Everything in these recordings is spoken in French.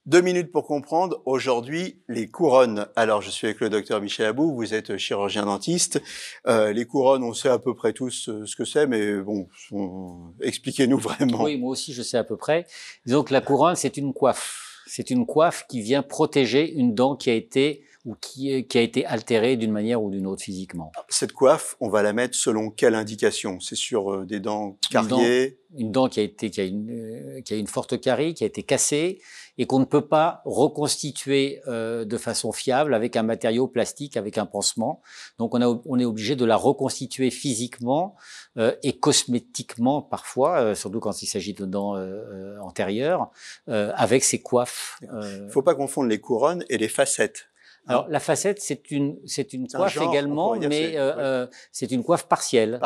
2 minutes pour comprendre, aujourd'hui, les couronnes. Alors, je suis avec le docteur Michel Abou, vous êtes chirurgien dentiste. Les couronnes, on sait à peu près tous ce que c'est, mais bon, expliquez-nous vraiment. Oui, moi aussi, je sais à peu près. Disons que la couronne, c'est une coiffe. C'est une coiffe qui vient protéger une dent qui a été ou qui a été altérée d'une manière ou d'une autre physiquement. Cette coiffe, on va la mettre selon quelle indication? C'est sur des dents cariées? Une dent qui a une forte carie, qui a été cassée et qu'on ne peut pas reconstituer de façon fiable avec un matériau plastique, avec un pansement. Donc on est obligé de la reconstituer physiquement et cosmétiquement parfois, surtout quand il s'agit de dents antérieures, avec ces coiffes. Faut pas confondre les couronnes et les facettes. Alors la facette, c'est une coiffe genre, également, mais c'est une coiffe partielle.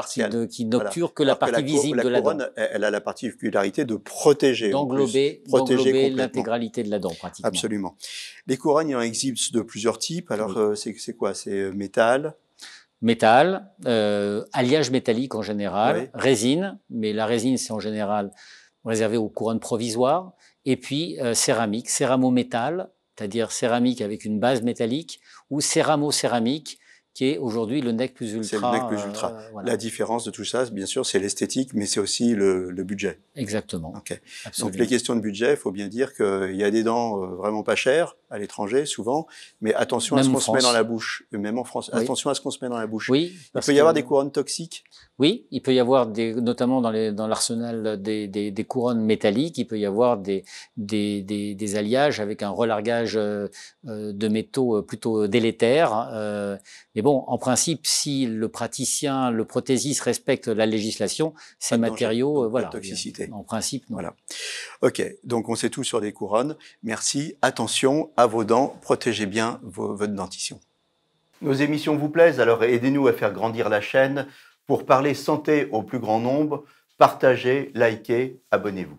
Qui n'obture que la partie visible de la dent. Elle a la particularité de protéger, d'englober l'intégralité de la dent pratiquement. Absolument. Les couronnes, il en existe de plusieurs types. Alors c'est quoi? C'est métal, alliage métallique en général, résine, mais la résine c'est en général réservé aux couronnes provisoires, et puis céramique, céramo-métal, c'est-à-dire céramique avec une base métallique, ou céramo-céramique, qui est aujourd'hui le nec plus ultra. C'est le nec plus ultra. Voilà. La différence de tout ça, bien sûr, c'est l'esthétique, mais c'est aussi le budget. Exactement. Okay. Donc les questions de budget, il faut bien dire qu'il y a des dents vraiment pas chères à l'étranger, souvent, mais attention à ce qu'on se met dans la bouche, même en France. Oui. Attention à ce qu'on se met dans la bouche. Oui. Il peut y avoir des couronnes toxiques. Oui, il peut y avoir notamment dans l'arsenal des couronnes métalliques, il peut y avoir des alliages avec un relargage de métaux plutôt délétères. Mais bon, en principe, si le praticien, le prothésiste respecte la législation, ces matériaux, voilà. Toxicité. En principe, non. Voilà. Ok, donc on sait tout sur les couronnes. Merci. Attention à vos dents. Protégez bien votre dentition. Nos émissions vous plaisent, alors aidez-nous à faire grandir la chaîne. Pour parler santé au plus grand nombre, partagez, likez, abonnez-vous.